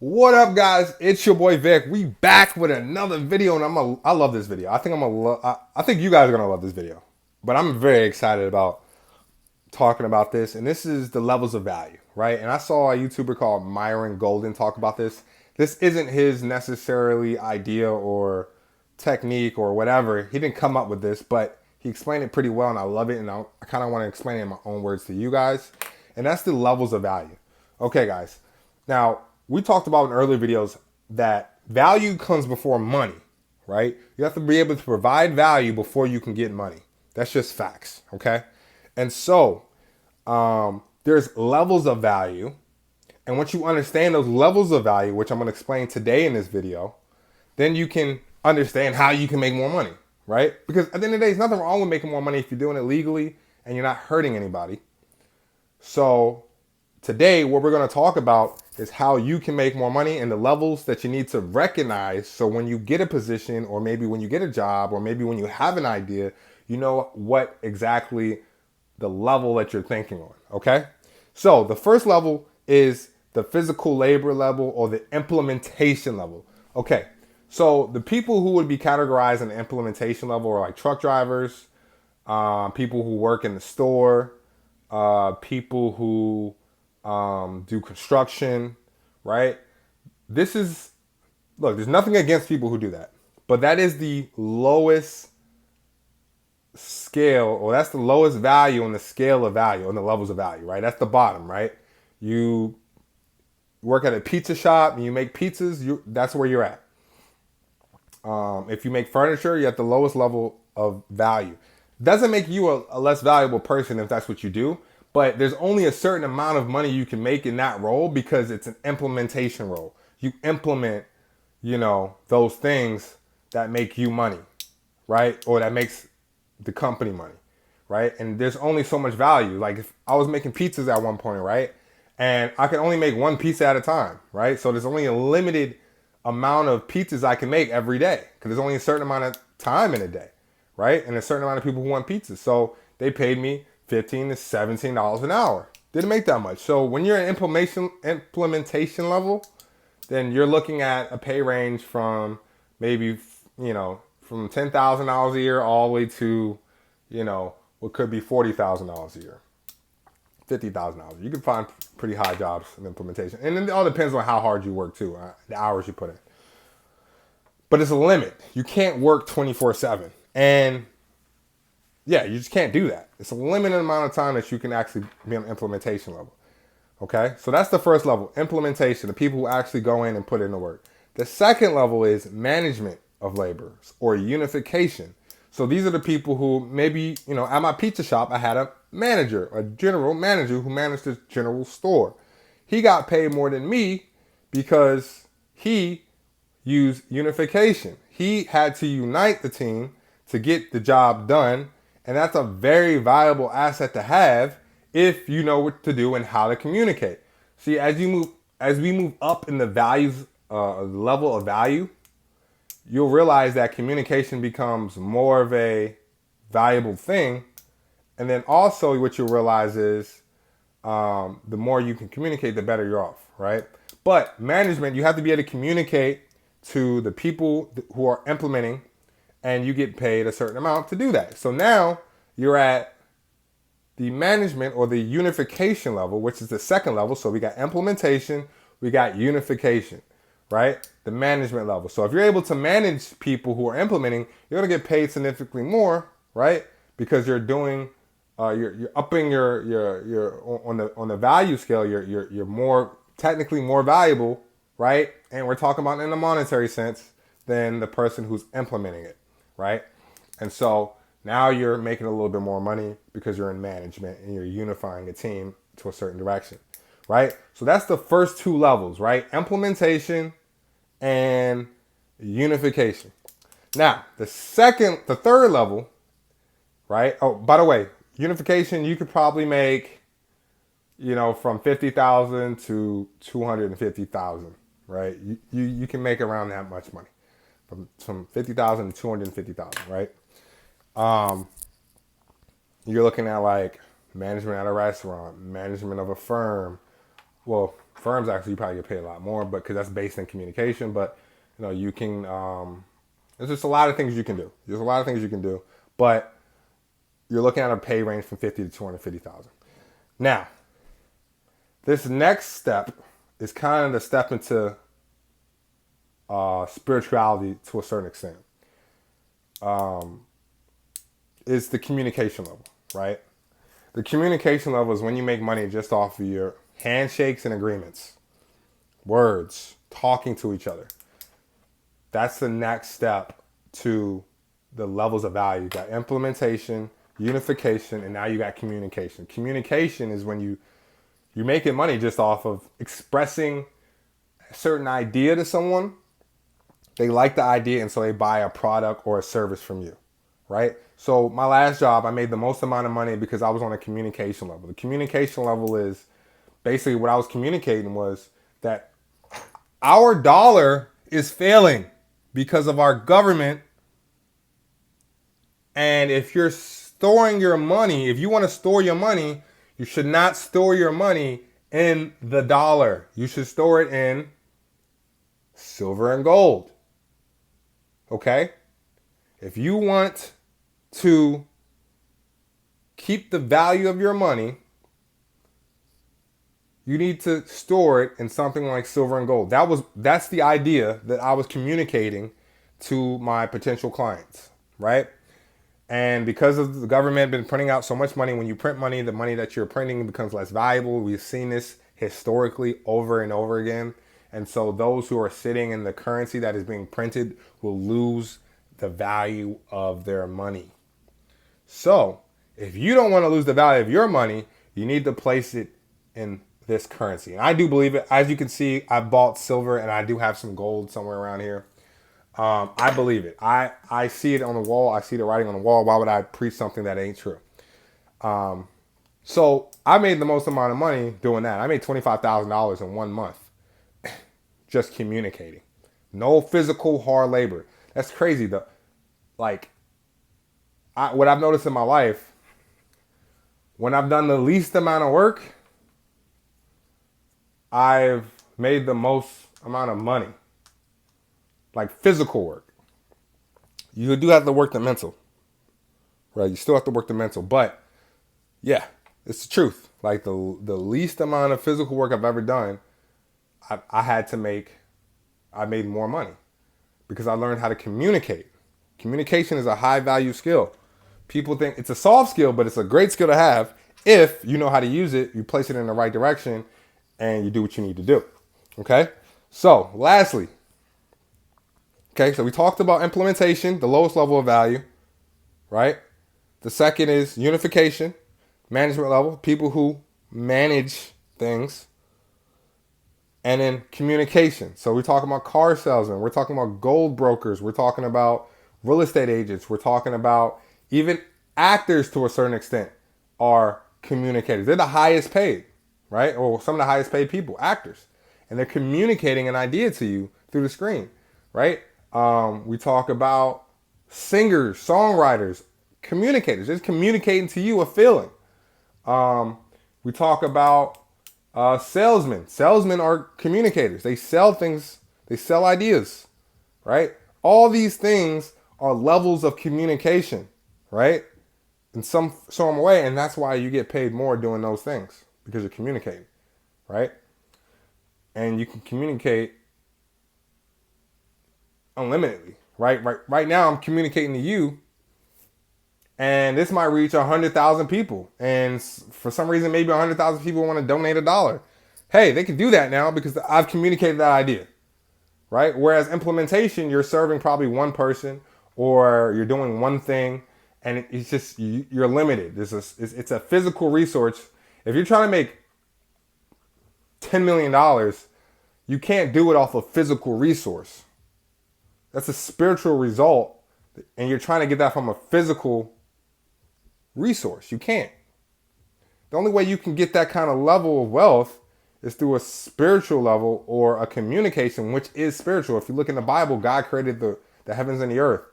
What up, guys? It's your boy Vic. We back with another video, and I love this video. I think you guys are gonna love this video, but I'm very excited about talking about this. And this is the levels of value, right? And I saw a YouTuber called Myron Golden talk about this. This isn't his necessarily idea or technique or whatever. He didn't come up with this, but he explained it pretty well, and I love it. And I kind of want to explain it in my own words to you guys. And that's the levels of value. Okay, guys. Now, we talked about in earlier videos that value comes before money, right? You have to be able to provide value before you can get money. That's just facts, okay? And so, there's levels of value. And once you understand those levels of value, which I'm going to explain today in this video, then you can understand how you can make more money, right? Because at the end of the day, there's nothing wrong with making more money if you're doing it legally and you're not hurting anybody. So today, what we're going to talk about is how you can make more money and the levels that you need to recognize. So when you get a position, or maybe when you get a job, or maybe when you have an idea, you know what exactly the level that you're thinking on. Okay. So the first level is the physical labor level or the implementation level. Okay. So the people who would be categorized in the implementation level are like truck drivers, people who work in the store, people who do construction, right? This is, look, there's nothing against people who do that, but that is the lowest scale, or that's the lowest value on the scale of value, on the levels of value, right? That's the bottom, right? You work at a pizza shop and you make pizzas, that's where you're at. If you make furniture, you're at the lowest level of value. Doesn't make you a less valuable person if that's what you do, but there's only a certain amount of money you can make in that role because it's an implementation role. You implement, those things that make you money, right? Or that makes the company money, right? And there's only so much value. Like if I was making pizzas at one point, right? And I can only make one pizza at a time, right? So there's only a limited amount of pizzas I can make every day because there's only a certain amount of time in a day, right? And a certain amount of people who want pizzas. So they paid me $15 to $17 an hour. Didn't make that much. So when you're in implementation level, then you're looking at a pay range from maybe, from $10,000 a year all the way to, what could be $40,000 a year, $50,000. You can find pretty high jobs in implementation. And it all depends on how hard you work too, the hours you put in. But it's a limit. You can't work 24/7. And yeah, you just can't do that. It's a limited amount of time that you can actually be on implementation level. Okay, so that's the first level, implementation, the people who actually go in and put in the work. The second level is management of laborers or unification. So these are the people who maybe, at my pizza shop, I had a manager, a general manager who managed the general store. He got paid more than me because he used unification. He had to unite the team to get the job done. And that's a very valuable asset to have if you know what to do and how to communicate. See, as we move up in the values, level of value, you'll realize that communication becomes more of a valuable thing. And then also what you'll realize is the more you can communicate, the better you're off, right? But management, you have to be able to communicate to the people who are implementing, and you get paid a certain amount to do that. So now you're at the management or the unification level, which is the second level. So we got implementation, we got unification, right? The management level. So if you're able to manage people who are implementing, you're gonna get paid significantly more, right? Because you're doing, you're upping your on the value scale. You're more technically more valuable, right? And we're talking about in a monetary sense than the person who's implementing it, right? And so now you're making a little bit more money because you're in management and you're unifying a team to a certain direction, right? So that's the first two levels, right? Implementation and unification. Now, the third level, right? Oh, by the way, unification, you could probably make, from 50,000 to 250,000, right? You can make around that much money from 50,000 to 250,000, right? You're looking at like management at a restaurant, management of a firm. Well, Firms actually you probably get paid a lot more, but because that's based in communication. But you can. There's just a lot of things you can do. There's a lot of things you can do, but you're looking at a pay range from 50 to 250,000. Now, this next step is kind of the step into spirituality to a certain extent. Is the communication level, right? The communication level is when you make money just off of your handshakes and agreements, words, talking to each other. That's the next step to the levels of value. You got implementation, unification, and now you got communication. Communication is when you're making money just off of expressing a certain idea to someone. They like the idea, and so they buy a product or a service from you, right? So my last job, I made the most amount of money because I was on a communication level. The communication level is basically what I was communicating was that our dollar is failing because of our government. And if you're storing your money, if you want to store your money, you should not store your money in the dollar. You should store it in silver and gold. Okay? If you want to keep the value of your money, you need to store it in something like silver and gold. That's the idea that I was communicating to my potential clients, right? And because of the government been printing out so much money, when you print money, the money that you're printing becomes less valuable. We've seen this historically over and over again. And so those who are sitting in the currency that is being printed will lose the value of their money. So if you don't want to lose the value of your money, you need to place it in this currency. And I do believe it. As you can see, I bought silver and I do have some gold somewhere around here. I believe it. I see it on the wall. I see the writing on the wall. Why would I preach something that ain't true? So I made the most amount of money doing that. I made $25,000 in 1 month just communicating. No physical hard labor. That's crazy though. Like, what I've noticed in my life, when I've done the least amount of work, I've made the most amount of money. Like physical work. You do have to work the mental. Right? You still have to work the mental. But yeah, it's the truth. Like the least amount of physical work I've ever done, I made more money. Because I learned how to communicate. Communication is a high value skill. People think it's a soft skill, but it's a great skill to have if you know how to use it, you place it in the right direction, and you do what you need to do. Okay? So, lastly, so we talked about implementation, the lowest level of value, right? The second is unification, management level, people who manage things. And then communication. So we're talking about car salesmen. We're talking about gold brokers. We're talking about real estate agents. We're talking about even actors to a certain extent are communicators. They're the highest paid, right? Or some of the highest paid people, actors. And they're communicating an idea to you through the screen, right? We talk about singers, songwriters, communicators. Just communicating to you a feeling. We talk about salesmen. Salesmen are communicators. They sell things. They sell ideas, right? All these things are levels of communication, right? In some way, and that's why you get paid more doing those things because you're communicating, right? And you can communicate unlimitedly, right? Right now, I'm communicating to you, and this might reach 100,000 people. And for some reason, maybe 100,000 people want to donate $1. Hey, they can do that now because I've communicated that idea, right? Whereas implementation, you're serving probably one person or you're doing one thing, and it's just you're limited. It's a physical resource. If you're trying to make $10 million, you can't do it off a physical resource. That's a spiritual result, and you're trying to get that from a physical resource. You can't. The only way you can get that kind of level of wealth is through a spiritual level or a communication, which is spiritual. If you look in the Bible, God created the heavens and the earth,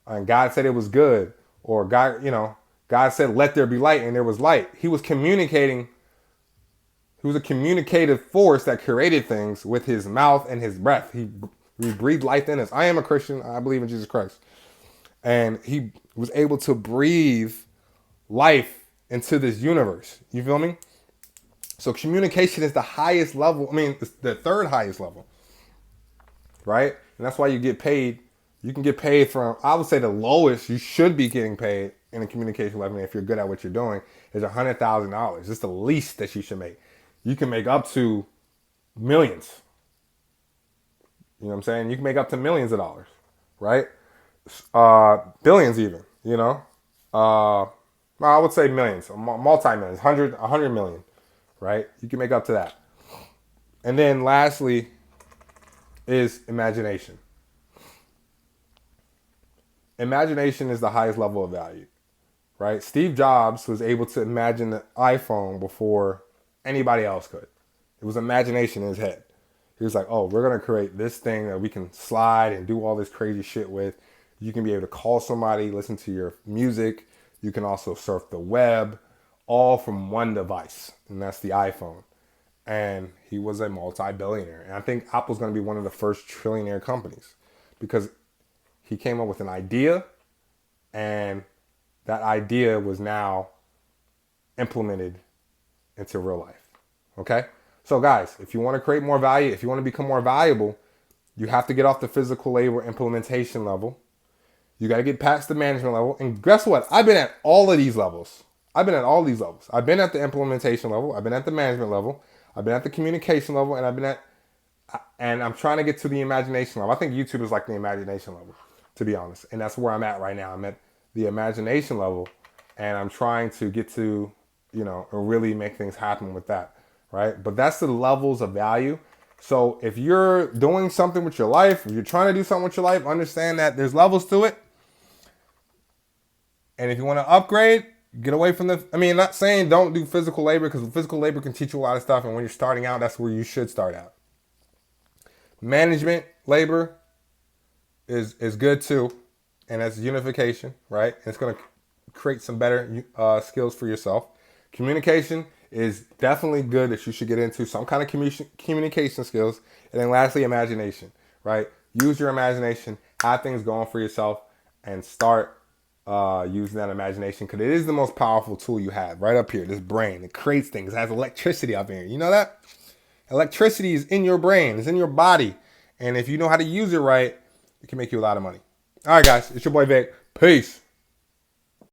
and God said it was good, or God said, let there be light, and there was light. He was communicating He was a communicative force that created things with his mouth and his breath. He breathed life in us. I am a Christian. I believe in Jesus Christ. And he was able to breathe life into this universe. You feel me? So communication is the highest level. I mean, it's the third highest level, right? And that's why you get paid. You can get paid from, I would say the lowest you should be getting paid in a communication level, if you're good at what you're doing, is $100,000. It's the least that you should make. You can make up to millions. You know what I'm saying? You can make up to millions of dollars, right? Billions even, you know? I would say millions, multi-millions, 100 million, right? You can make up to that. And then lastly is imagination. Imagination is the highest level of value, right? Steve Jobs was able to imagine the iPhone before anybody else could. It was imagination in his head. He was like, oh, we're going to create this thing that we can slide and do all this crazy shit with. You can be able to call somebody, listen to your music. You can also surf the web, all from one device, and that's the iPhone. And he was a multi-billionaire. And I think Apple's going to be one of the first trillionaire companies because he came up with an idea, and that idea was now implemented into real life. Okay? So guys, if you want to create more value, if you want to become more valuable, you have to get off the physical labor implementation level. You got to get past the management level. And guess what? I've been at all of these levels. I've been at all these levels. I've been at the implementation level. I've been at the management level. I've been at the communication level. And I'm trying to get to the imagination level. I think YouTube is like the imagination level, to be honest. And that's where I'm at right now. I'm at the imagination level, and I'm trying to get to, really make things happen with that, right? But that's the levels of value. So if you're doing something with your life, if you're trying to do something with your life, understand that there's levels to it. And if you want to upgrade, get away from not saying don't do physical labor, because physical labor can teach you a lot of stuff. And when you're starting out, that's where you should start out. Management labor is good too. And that's unification, right? And it's going to create some better skills for yourself. Communication is definitely good that you should get into some kind of communication skills. And then lastly, imagination, right? Use your imagination, have things going for yourself, and start using that imagination, because it is the most powerful tool you have right up here. This brain, it creates things. It has electricity up here. You know that? Electricity is in your brain. It's in your body. And if you know how to use it right, it can make you a lot of money. All right, guys. It's your boy Vic. Peace.